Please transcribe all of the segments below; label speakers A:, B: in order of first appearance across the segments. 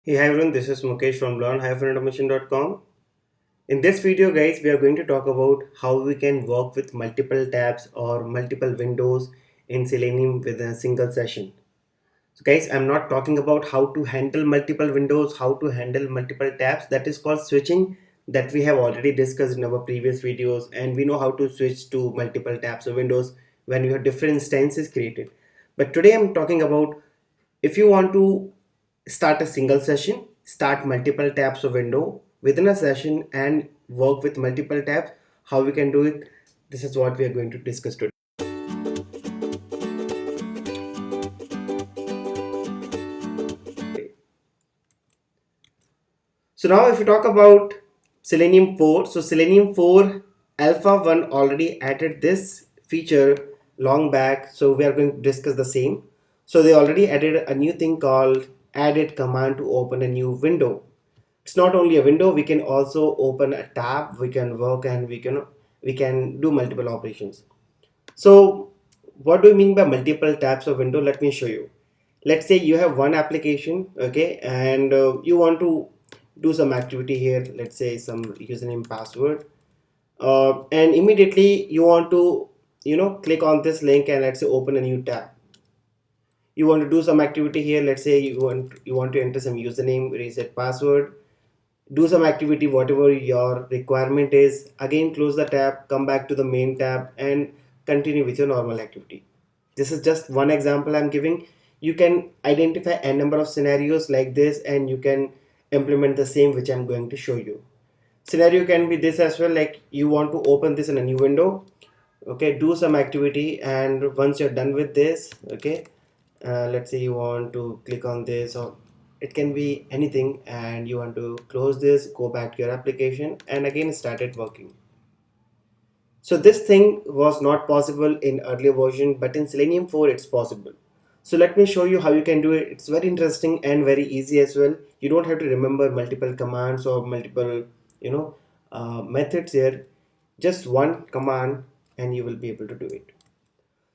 A: Hey, hi everyone, this is Mukesh from learn-automation.com. In this video guys, we are going to talk about how we can work with multiple tabs or multiple windows in Selenium within a single session. So guys, I'm not talking about how to handle multiple windows, how to handle multiple tabs. That is called switching, that we have already discussed in our previous videos, and we know how to switch to multiple tabs or windows when you have different instances created. But today I'm talking about if you want to start a single session, start multiple tabs or window within a session and work with multiple tabs, how we can do it. This is what we are going to discuss today. So now if you talk about Selenium 4, so Selenium 4 Alpha 1 already added this feature long back, so we are going to discuss the same. So they already added a new thing called added command to open a new window. It's not only a window, we can also open a tab, we can work, and we can do multiple operations. So what do you mean by multiple tabs of window? Let me show you. Let's say you have one application, okay, and you want to do some activity here. Let's say some username password, and immediately you want to click on this link and let's say open a new tab. You want to do some activity here. Let's say you want to enter some username, reset password, do some activity whatever your requirement is, again close the tab, come back to the main tab and continue with your normal activity. This is just one example I'm giving. You can identify a number of scenarios like this and you can implement the same which I'm going to show you. Scenario can be this as well, like you want to open this in a new window, okay, do some activity, and once you're done with this, okay, let's say you want to click on this, or it can be anything, and you want to close this, go back to your application and again start it working. So this thing was not possible in earlier version, but in Selenium 4 it's possible. So let me show you how you can do it. It's very interesting and very easy as well. You don't have to remember multiple commands or multiple you know methods here. Just one command and you will be able to do it.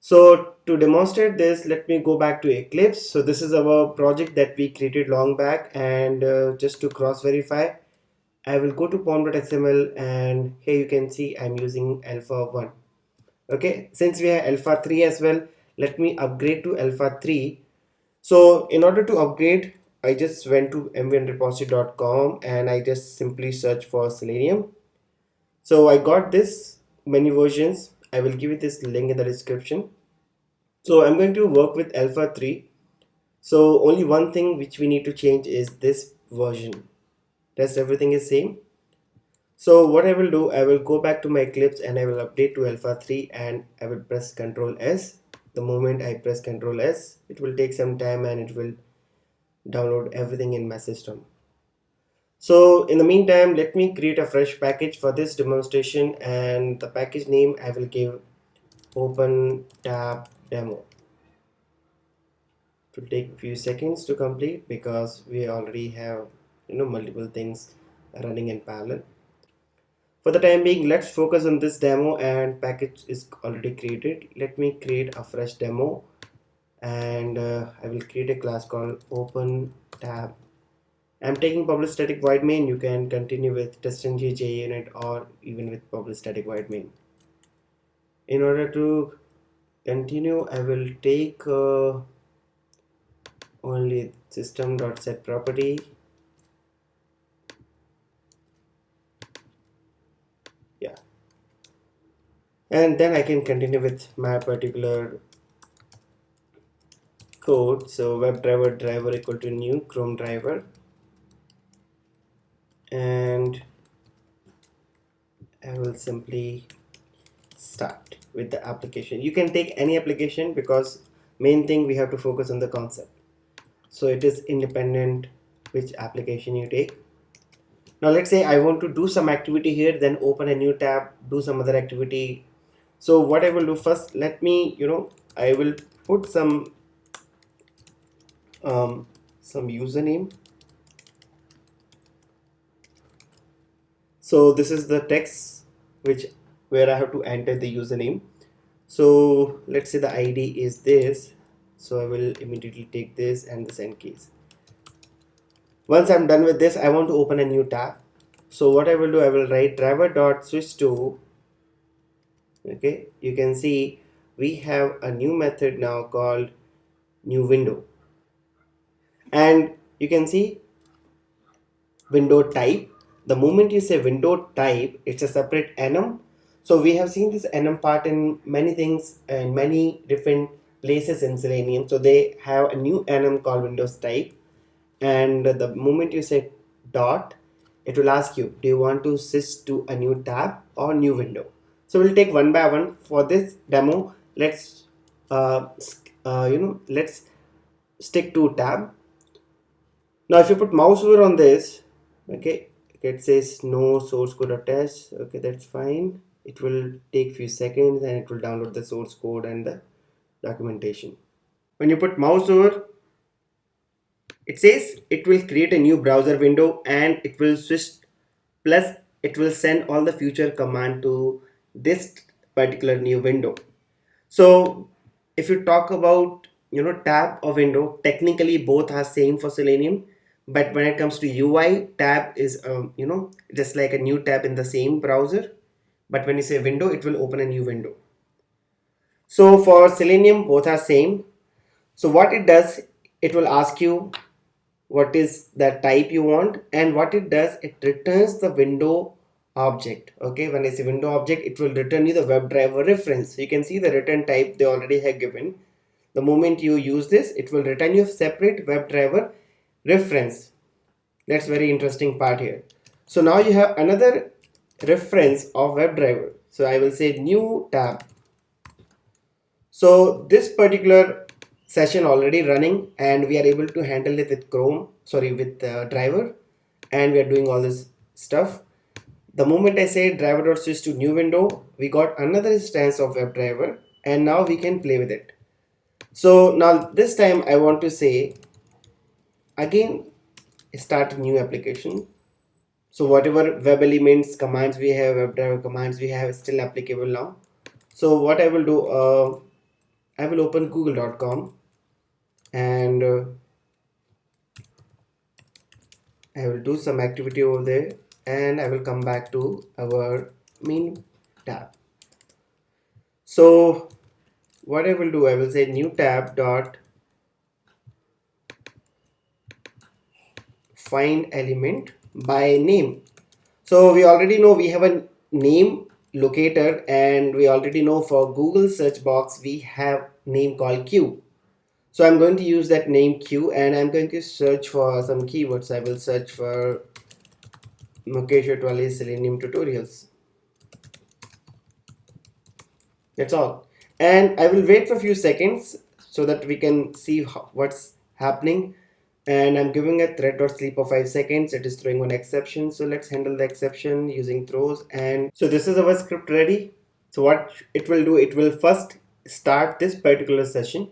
A: So to demonstrate this, let me go back to Eclipse. So this is our project that we created long back, and just to cross verify, I will go to pom.xml, and here you can see I'm using alpha 1. Okay, since we have alpha 3 as well, let me upgrade to alpha 3. So in order to upgrade, I just went to mvnrepository.com and I just simply search for Selenium. So I got this many versions. I will give you this link in the description. So I'm going to work with alpha 3. So only one thing which we need to change is this version. Rest everything is same. So what I will do, I will go back to my Eclipse and I will update to alpha 3 and I will press Ctrl S. The moment I press Ctrl S, it will take some time and it will download everything in my system. So in the meantime, let me create a fresh package for this demonstration, and the package name I will give open tab demo. It will take a few seconds to complete because we already have multiple things running in parallel. For the time being, let's focus on this demo, and package is already created. Let me create a fresh demo, and I will create a class called open tab. I'm taking public static void main. You can continue with testng junit or even with public static void main. In order to continue, I will take only system.setProperty. Yeah, and then I can continue with my particular code. So WebDriver equal to new Chrome driver, and I will simply start with the application. You can take any application because main thing we have to focus on the concept. So it is independent which application you take. Now let's say I want to do some activity here, then open a new tab, do some other activity. So what I will do first, let me I will put some username. So this is the text which where I have to enter the username. So let's say the ID is this. So I will immediately take this and the send case. Once I'm done with this, I want to open a new tab. So what I will do, I will write driver.switch to, okay, you can see we have a new method now called new window, and you can see window type. The moment you say window type, it's a separate enum. So we have seen this enum part in many things and many different places in Selenium. So they have a new enum called windows type, and the moment you say dot, it will ask you, do you want to switch to a new tab or new window? So we'll take one by one for this demo. Let's let's stick to tab. Now if you put mouse over on this, okay, it says no source code attached. Okay, that's fine. It will take few seconds and it will download the source code and the documentation. When you put mouse over, it says it will create a new browser window and it will switch, plus it will send all the future command to this particular new window. So if you talk about, tab or window, technically both are same for Selenium, but when it comes to UI, tab is just like a new tab in the same browser, but when you say window, it will open a new window. So for Selenium, both are same. So what it does, it will ask you what is the type you want, and what it does, it returns the window object. Okay, when I say window object, it will return you the WebDriver reference. So you can see the return type they already have given. The moment you use this, it will return you a separate WebDriver reference. That's very interesting part here. So now you have another reference of WebDriver. So I will say new tab. So this particular session already running, and we are able to handle it with with driver, and we are doing all this stuff. The moment I say driver.switch to new window, we got another instance of WebDriver, and now we can play with it. So now this time I want to say again start a new application. So whatever web elements commands we have, WebDriver commands we have, is still applicable now. So what I will do, I will open google.com and I will do some activity over there, and I will come back to our main tab. So what I will do, I will say new tab dot find element by name. So we already know we have a name locator, and we already know for Google search box we have name called Q. So I'm going to use that name Q, and I'm going to search for some keywords. I will search for Mukesh Otwale's Selenium tutorials. That's all. And I will wait for a few seconds so that we can see what's happening. And I'm giving a thread.sleep of 5 seconds. It is throwing one exception. So let's handle the exception using throws. And so this is our script ready. So what it will do, it will first start this particular session.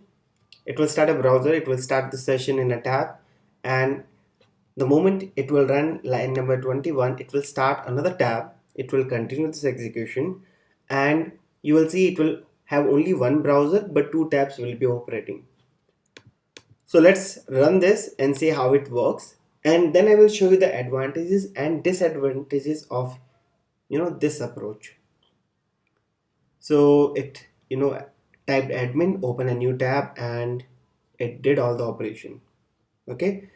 A: It will start a browser. It will start the session in a tab. And the moment it will run line number 21, it will start another tab. It will continue this execution, and you will see it will have only one browser, but two tabs will be operating. So let's run this and see how it works. And then I will show you the advantages and disadvantages of, this approach. So it, typed admin, open a new tab, and it did all the operation. Okay.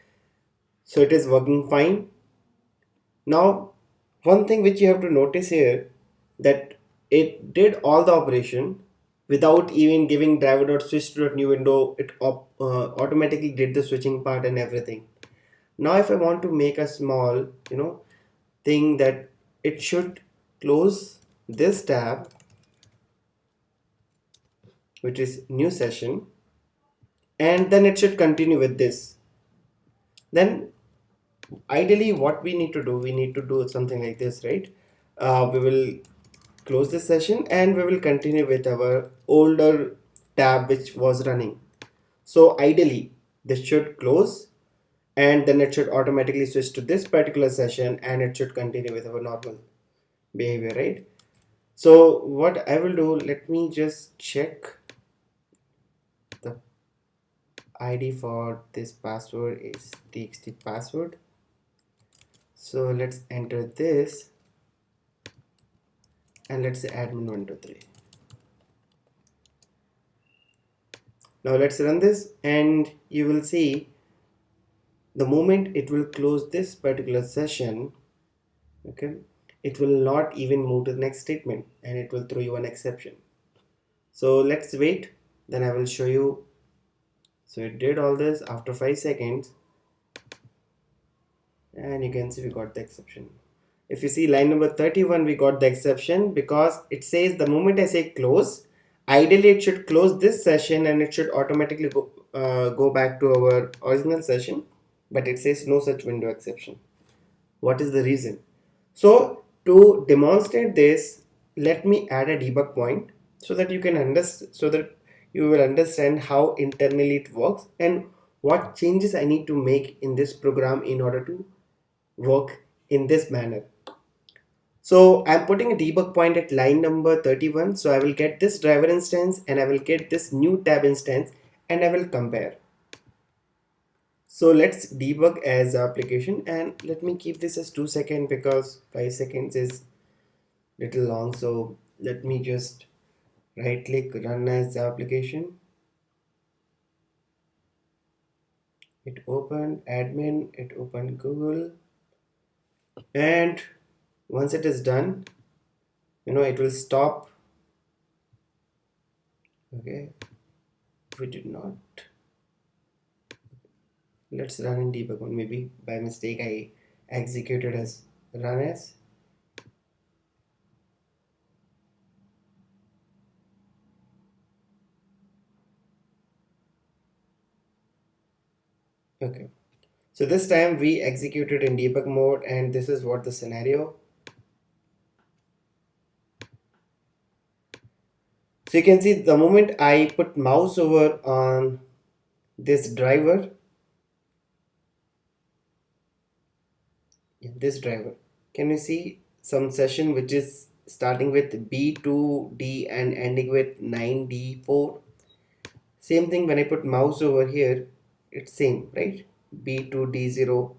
A: So it is working fine. Now, one thing which you have to notice here, that it did all the operation without even giving driver.switch to a new window. It automatically did the switching part and everything. Now if I want to make a small thing, that it should close this tab, which is new session, and then it should continue with this. Then ideally what we need to do, we need to do something like this, right? We will close this session and we will continue with our older tab which was running. So ideally this should close, and then it should automatically switch to this particular session, and it should continue with our normal behavior, right? So what I will do, let me just check the ID for this password is txt password. So let's enter this and let's say admin123. Now let's run this and you will see the moment it will close this particular session, okay, it will not even move to the next statement and it will throw you an exception. So let's wait, then I will show you. So it did all this after 5 seconds and you can see we got the exception. If you see line number 31, we got the exception because it says the moment I say close, ideally it should close this session and it should automatically go back to our original session, but it says no such window exception. What is the reason? So to demonstrate this, let me add a debug point so that you can understand, so that you will understand how internally it works and what changes I need to make in this program in order to work in this manner. So I'm putting a debug point at line number 31. So I will get this driver instance and I will get this new tab instance and I will compare. So let's debug as application and let me keep this as 2 seconds because 5 seconds is little long. So let me just right click run as the application. It opened admin, it opened Google, and once it is done, it will stop. Okay, we did not. Let's run in debug one. Maybe by mistake I executed as run as. Okay, so this time we executed in debug mode and this is what the scenario. So you can see the moment I put mouse over on this driver, this driver, can you see some session which is starting with B2D and ending with 9D4? Same thing when I put mouse over here, it's same, right? B2D0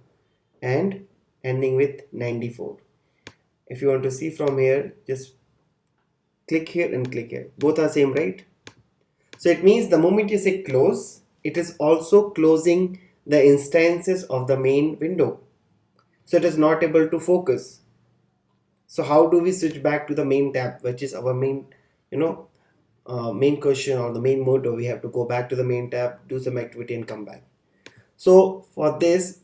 A: and ending with 94. If you want to see from here, just click here and click here. Both are same, right? So it means the moment you say close, it is also closing the instances of the main window. So it is not able to focus. So how do we switch back to the main tab, which is our main, main question or the main motto? We have to go back to the main tab, do some activity and come back. So for this,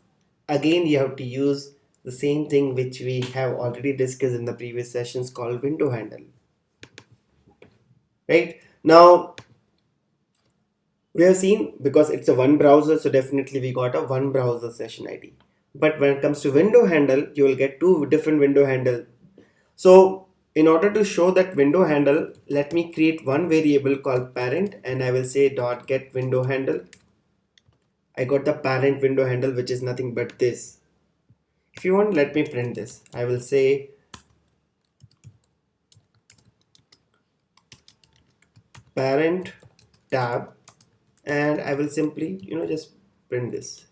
A: again, you have to use the same thing which we have already discussed in the previous sessions called window handle. Right now, we have seen because it's a one browser, so definitely we got a one browser session ID. But when it comes to window handle, you will get two different window handle. So in order to show that window handle, let me create one variable called parent and I will say dot get window handle. I got the parent window handle, which is nothing but this. If you want, let me print this. I will say parent tab and I will simply, just print this.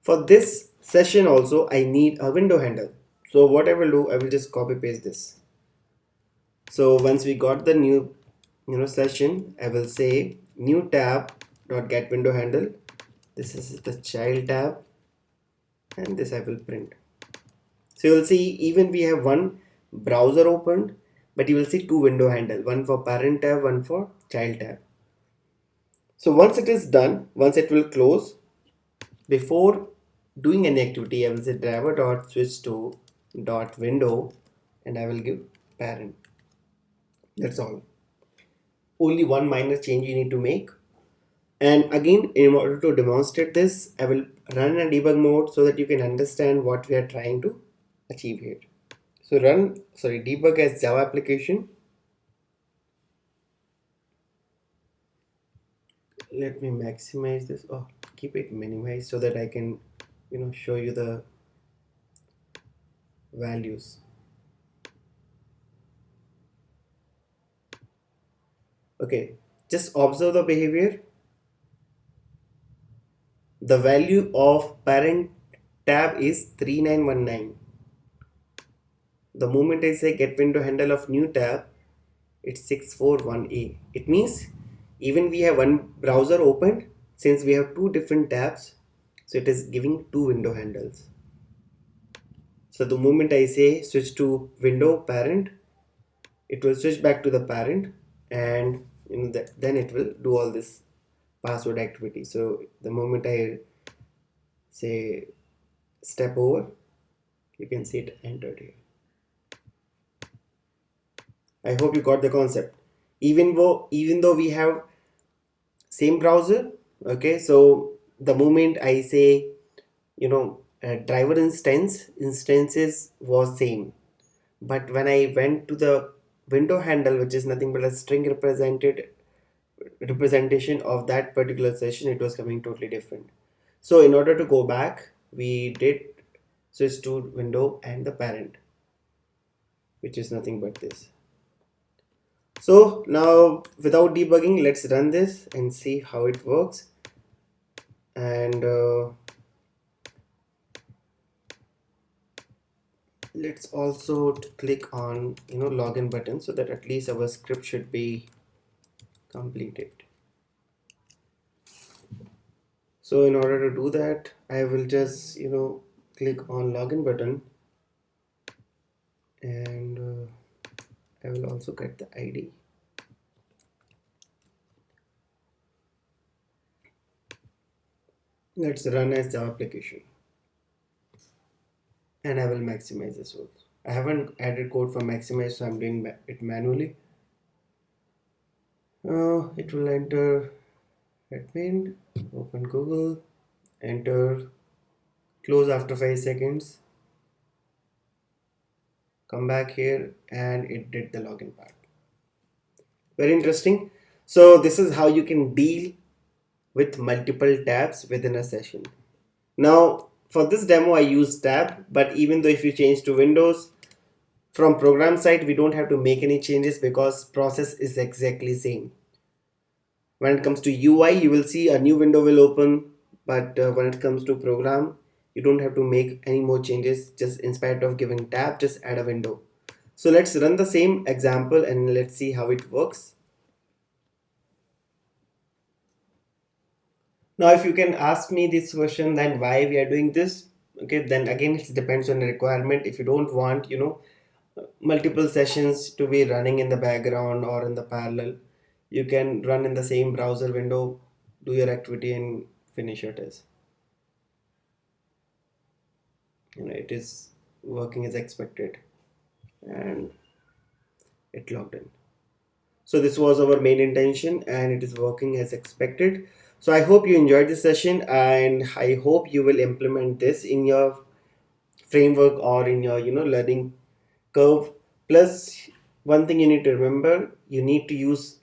A: For this session also, I need a window handle. So what I will do, I will just copy paste this. So once we got the new, session, I will say new tab dot get window handle. This is the child tab and this I will print. So you will see even we have one browser opened, but you will see two window handle, one for parent tab, one for child tab. So once it is done, once it will close, before doing any activity, I will say driver dot switch to dot window and I will give parent. That's all. Only one minor change you need to make. And again, in order to demonstrate this, I will run a debug mode so that you can understand what we are trying to achieve here. So debug as Java application. Let me maximize this. Oh, keep it minimized so that I can, show you the values. Okay, just observe the behavior. The value of parent tab is 3919. The moment I say get window handle of new tab, it's 641A. It means even we have one browser opened, since we have two different tabs, so it is giving two window handles. So the moment I say switch to window parent, it will switch back to the parent, and then it will do all this password activity. So the moment I say step over, you can see it entered here. I hope you got the concept. Even though we have same browser, okay, so the moment I say driver instances was same, but when I went to the window handle, which is nothing but a string representation of that particular session, it was coming totally different. So in order to go back, we did switch to window and the parent, which is nothing but this. So now without debugging, let's run this and see how it works. And let's also click on login button, so that at least our script should be completed. So in order to do that, I will just click on login button, and I will also get the ID. Let's run as Java application, and I will maximize this one. I haven't added code for maximize, so I'm doing it manually. It will enter admin, open Google, enter, close after 5 seconds, come back here, and it did the login part. Very interesting. So this is how you can deal with multiple tabs within a session. Now for this demo I use tab, but even though if you change to Windows, from program side we don't have to make any changes because process is exactly same. When it comes to UI, you will see a new window will open, but when it comes to program, you don't have to make any more changes. Just instead of giving tab, just add a window. So let's run the same example and let's see how it works. Now if you can ask me this question, then why we are doing this, okay, then again it depends on the requirement. If you don't want multiple sessions to be running in the background or in the parallel, you can run in the same browser window, do your activity and finish your test. It is working as expected, and it logged in. So this was our main intention, and it is working as expected. So I hope you enjoyed this session, and I hope you will implement this in your framework or in your learning curve. Plus, one thing you need to remember, you need to use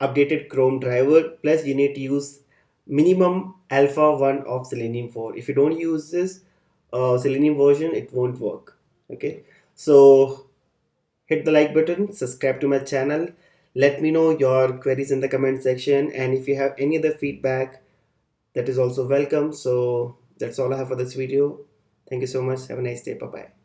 A: updated Chrome driver, plus you need to use minimum alpha 1 of Selenium 4. If you don't use this Selenium version, it won't work. Okay, so hit the like button, subscribe to my channel, let me know your queries in the comment section, and if you have any other feedback, that is also welcome. So that's all I have for this video. Thank you so much. Have a nice day. Bye bye.